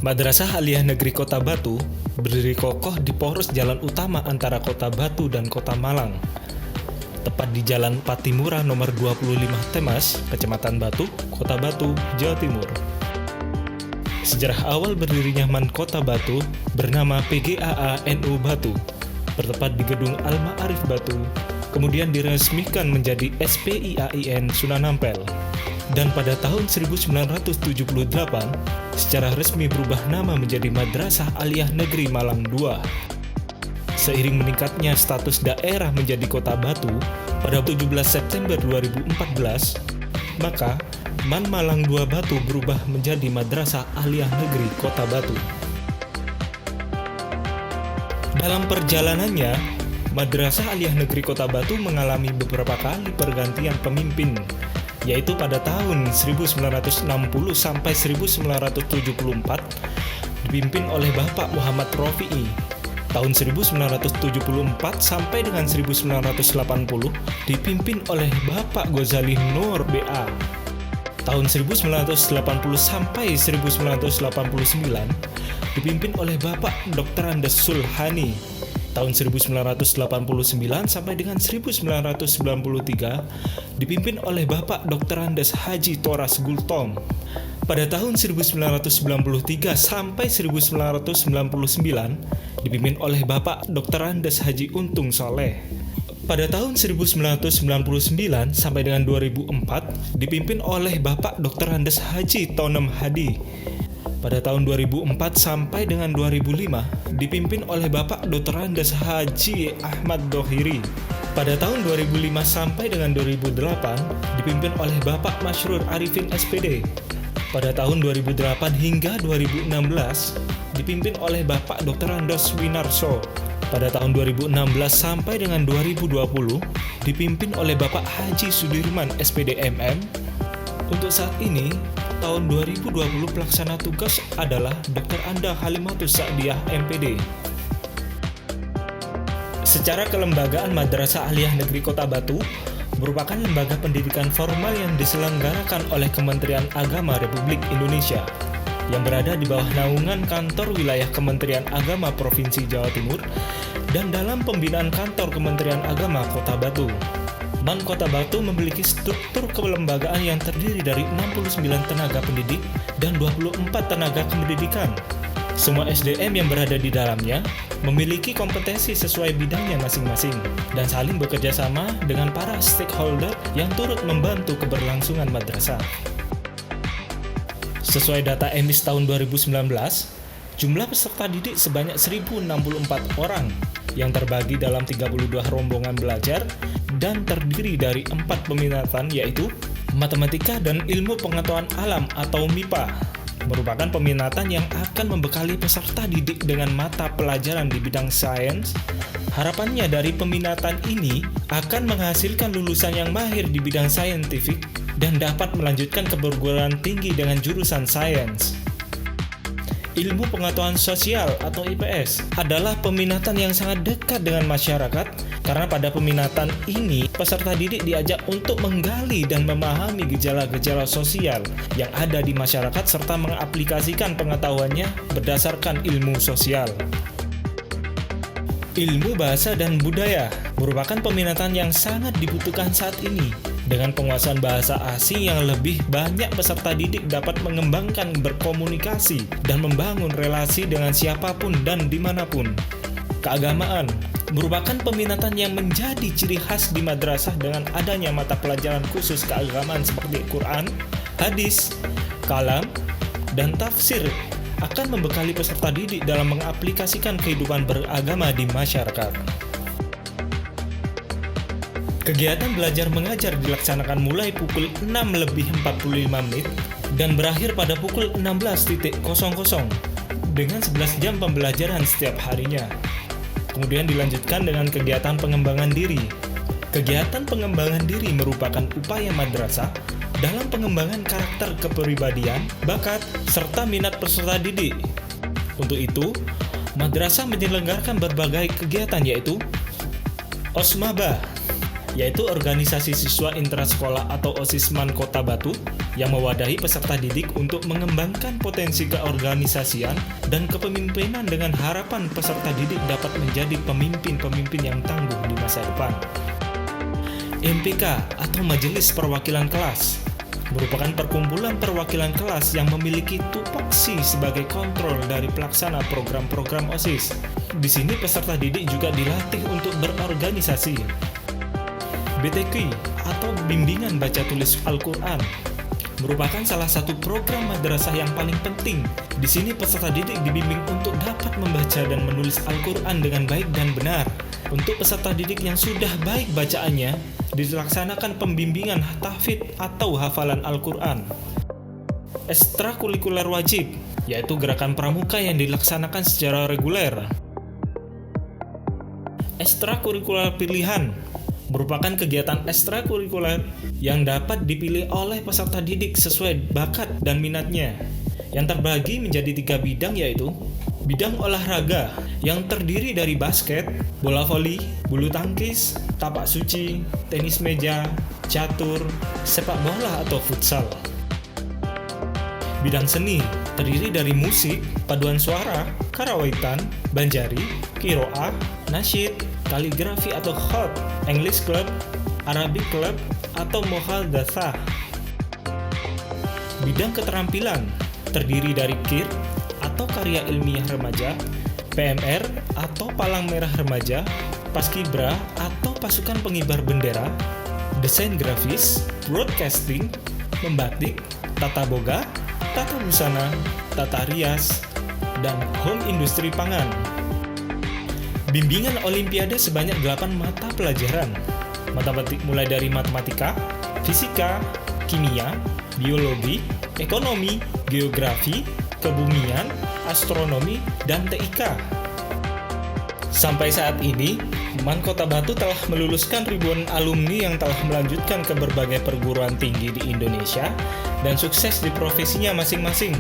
Madrasah Aliyah Negeri Kota Batu berdiri kokoh di poros jalan utama antara Kota Batu dan Kota Malang, tepat di Jalan Patimura nomor 25 Temas, Kecamatan Batu, Kota Batu, Jawa Timur. Sejarah awal berdirinya MAN Kota Batu bernama PGAA NU Batu, bertempat di Gedung Al-Ma'arif Batu, kemudian diresmikan menjadi SPIAIN Sunan Ampel. Dan pada tahun 1978, secara resmi berubah nama menjadi Madrasah Aliyah Negeri Malang II. Seiring meningkatnya status daerah menjadi Kota Batu pada 17 September 2014, maka MAN Malang II Batu berubah menjadi Madrasah Aliyah Negeri Kota Batu. Dalam perjalanannya, Madrasah Aliyah Negeri Kota Batu mengalami beberapa kali pergantian pemimpin, yaitu pada tahun 1960 sampai 1974 dipimpin oleh Bapak Muhammad Rofi'i. Tahun 1974 sampai dengan 1980 dipimpin oleh Bapak Ghazali Nur BA. Tahun 1980 sampai 1989 dipimpin oleh Bapak Dr. Andes Sulhani. Tahun 1989 sampai dengan 1993 dipimpin oleh Bapak Dr. Andes Haji Toras Gultom. Pada tahun 1993 sampai 1999 dipimpin oleh Bapak Dr. Andes Haji Untung Soleh. Pada tahun 1999 sampai dengan 2004 dipimpin oleh Bapak Dr. Andes Haji Tonem Hadi. Pada tahun 2004 sampai dengan 2005 dipimpin oleh Bapak Dr. Andes Haji Ahmad Dohiri. Pada tahun 2005 sampai dengan 2008 dipimpin oleh Bapak Masyrur Arifin SPD. Pada tahun 2008 hingga 2016 dipimpin oleh Bapak Dr. Andos Winarso. Pada tahun 2016 sampai dengan 2020 dipimpin oleh Bapak Haji Sudirman SPD MM. Untuk saat ini, tahun 2020 pelaksana tugas adalah Dr. Anda Halimatus Sa'diyah MPD. Secara kelembagaan, Madrasah Aliyah Negeri Kota Batu merupakan lembaga pendidikan formal yang diselenggarakan oleh Kementerian Agama Republik Indonesia yang berada di bawah naungan kantor wilayah Kementerian Agama Provinsi Jawa Timur dan dalam pembinaan kantor Kementerian Agama Kota Batu. MAN Kota Batu memiliki struktur kelembagaan yang terdiri dari 69 tenaga pendidik dan 24 tenaga kependidikan. Semua SDM yang berada di dalamnya memiliki kompetensi sesuai bidangnya masing-masing dan saling bekerja sama dengan para stakeholder yang turut membantu keberlangsungan madrasah. Sesuai data EMIS tahun 2019, jumlah peserta didik sebanyak 1.064 orang yang terbagi dalam 32 rombongan belajar dan terdiri dari 4 peminatan, yaitu Matematika dan Ilmu Pengetahuan Alam atau MIPA, merupakan peminatan yang akan membekali peserta didik dengan mata pelajaran di bidang sains. Harapannya dari peminatan ini akan menghasilkan lulusan yang mahir di bidang saintifik dan dapat melanjutkan ke perguruan tinggi dengan jurusan sains. Ilmu Pengetahuan Sosial atau IPS adalah peminatan yang sangat dekat dengan masyarakat karena pada peminatan ini peserta didik diajak untuk menggali dan memahami gejala-gejala sosial yang ada di masyarakat serta mengaplikasikan pengetahuannya berdasarkan ilmu sosial. Ilmu Bahasa dan Budaya merupakan peminatan yang sangat dibutuhkan saat ini. Dengan penguasaan bahasa asing yang lebih banyak, peserta didik dapat mengembangkan berkomunikasi dan membangun relasi dengan siapapun dan dimanapun. Keagamaan merupakan peminatan yang menjadi ciri khas di madrasah dengan adanya mata pelajaran khusus keagamaan seperti Quran, hadis, kalam, dan tafsir akan membekali peserta didik dalam mengaplikasikan kehidupan beragama di masyarakat. Kegiatan belajar mengajar dilaksanakan mulai pukul 6:45 dan berakhir pada pukul 16.00 dengan 11 jam pembelajaran setiap harinya. Kemudian dilanjutkan dengan kegiatan pengembangan diri. Kegiatan pengembangan diri merupakan upaya madrasah dalam pengembangan karakter kepribadian, bakat, serta minat peserta didik. Untuk itu, madrasah menyelenggarakan berbagai kegiatan yaitu Osmabah, yaitu organisasi siswa intrasekolah atau OSISMAN Kota Batu yang mewadahi peserta didik untuk mengembangkan potensi keorganisasian dan kepemimpinan dengan harapan peserta didik dapat menjadi pemimpin-pemimpin yang tangguh di masa depan. MPK atau Majelis Perwakilan Kelas merupakan perkumpulan perwakilan kelas yang memiliki tupoksi sebagai kontrol dari pelaksana program-program OSIS. Di sini peserta didik juga dilatih untuk berorganisasi. BTQ atau Bimbingan Baca Tulis Al-Quran merupakan salah satu program madrasah yang paling penting. Di sini peserta didik dibimbing untuk dapat membaca dan menulis Al-Quran dengan baik dan benar. Untuk peserta didik yang sudah baik bacaannya, dilaksanakan pembimbingan tahfidz atau hafalan Al-Quran. Ekstrakurikuler wajib, yaitu gerakan pramuka yang dilaksanakan secara reguler. Ekstrakurikuler pilihan merupakan kegiatan ekstrakurikuler yang dapat dipilih oleh peserta didik sesuai bakat dan minatnya, yang terbagi menjadi 3 bidang, yaitu bidang olahraga yang terdiri dari basket, bola voli, bulu tangkis, tapak suci, tenis meja, catur, sepak bola atau futsal. Bidang seni terdiri dari musik, paduan suara, karawaitan, banjari, qiraah, nasyid, kaligrafi atau khat, English club, Arabic club, atau muhadatsah. Bidang keterampilan terdiri dari KIR atau karya ilmiah remaja, PMR atau palang merah remaja, paskibra atau pasukan pengibar bendera, desain grafis, broadcasting, membatik, tata boga, tata busana, tata rias, dan home industri pangan. Bimbingan olimpiade sebanyak 8 mata pelajaran. Matematik mulai dari matematika, fisika, kimia, biologi, ekonomi, geografi, kebumian, astronomi, dan TIK. Sampai saat ini, MAN Kota Batu telah meluluskan ribuan alumni yang telah melanjutkan ke berbagai perguruan tinggi di Indonesia dan sukses di profesinya masing-masing.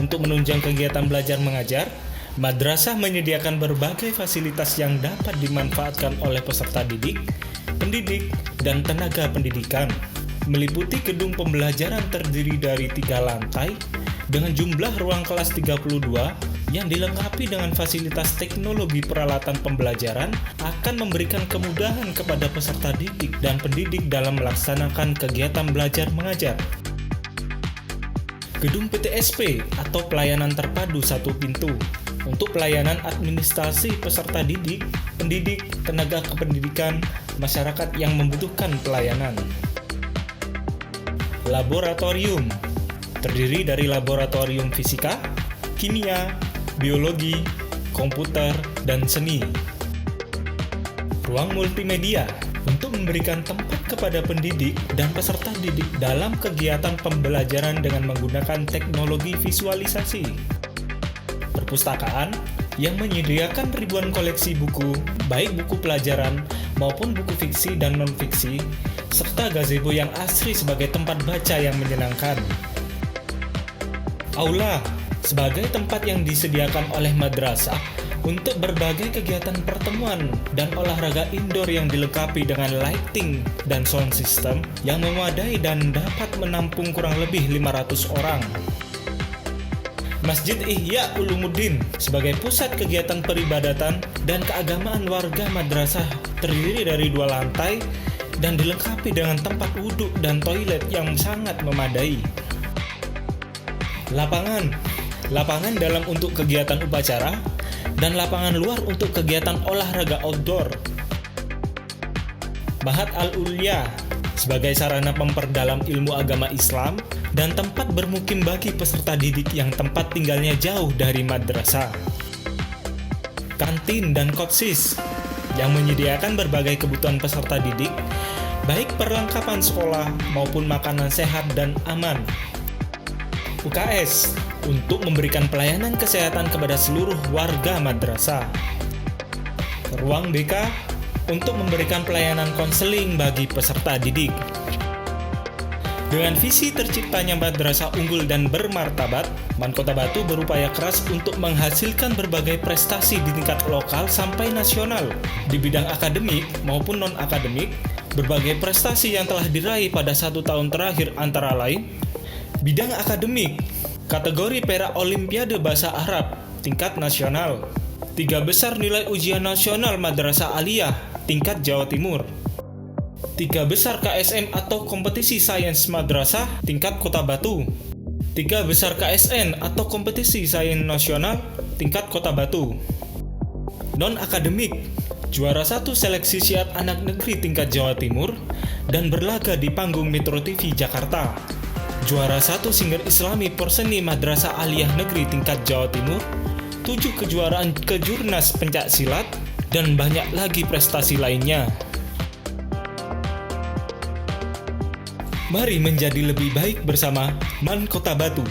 Untuk menunjang kegiatan belajar mengajar, madrasah menyediakan berbagai fasilitas yang dapat dimanfaatkan oleh peserta didik, pendidik, dan tenaga pendidikan, meliputi gedung pembelajaran terdiri dari 3 lantai dengan jumlah ruang kelas 32 yang dilengkapi dengan fasilitas teknologi peralatan pembelajaran akan memberikan kemudahan kepada peserta didik dan pendidik dalam melaksanakan kegiatan belajar mengajar. Gedung PTSP atau pelayanan terpadu satu pintu untuk pelayanan administrasi peserta didik, pendidik, tenaga kependidikan, masyarakat yang membutuhkan pelayanan. Laboratorium terdiri dari laboratorium fisika, kimia, biologi, komputer, dan seni. Ruang multimedia untuk memberikan tempat kepada pendidik dan peserta didik dalam kegiatan pembelajaran dengan menggunakan teknologi visualisasi. Perpustakaan yang menyediakan ribuan koleksi buku, baik buku pelajaran maupun buku fiksi dan non-fiksi, serta gazebo yang asri sebagai tempat baca yang menyenangkan. Aula sebagai tempat yang disediakan oleh madrasah untuk berbagai kegiatan pertemuan dan olahraga indoor yang dilengkapi dengan lighting dan sound system yang memadai dan dapat menampung kurang lebih 500 orang. Masjid Ihya Ulumuddin sebagai pusat kegiatan peribadatan dan keagamaan warga madrasah terdiri dari 2 lantai dan dilengkapi dengan tempat wudhu dan toilet yang sangat memadai. Lapangan dalam untuk kegiatan upacara dan lapangan luar untuk kegiatan olahraga outdoor. Mahat Al-Ulya sebagai sarana memperdalam ilmu agama Islam dan tempat bermukim bagi peserta didik yang tempat tinggalnya jauh dari madrasah. Kantin dan kopsis yang menyediakan berbagai kebutuhan peserta didik, baik perlengkapan sekolah maupun makanan sehat dan aman. UKS untuk memberikan pelayanan kesehatan kepada seluruh warga madrasah. Ruang BK untuk memberikan pelayanan konseling bagi peserta didik. Dengan visi terciptanya madrasah unggul dan bermartabat, MAN Kota Batu berupaya keras untuk menghasilkan berbagai prestasi di tingkat lokal sampai nasional. Di bidang akademik maupun non-akademik, berbagai prestasi yang telah diraih pada 1 tahun terakhir antara lain: bidang akademik, kategori perak Olimpiade Bahasa Arab tingkat nasional, 3 besar nilai ujian nasional Madrasah Aliyah tingkat Jawa Timur, 3 besar KSM atau kompetisi sains madrasah tingkat Kota Batu, 3 besar KSN atau kompetisi sains nasional tingkat Kota Batu. Non-akademik, juara 1 seleksi siat anak negeri tingkat Jawa Timur dan berlaga di panggung Metro TV Jakarta, juara 1 singer Islami Porseni Madrasah Aliyah Negeri tingkat Jawa Timur, 7 kejuaraan kejurnas pencak silat, dan banyak lagi prestasi lainnya. Mari menjadi lebih baik bersama MAN Kota Batu.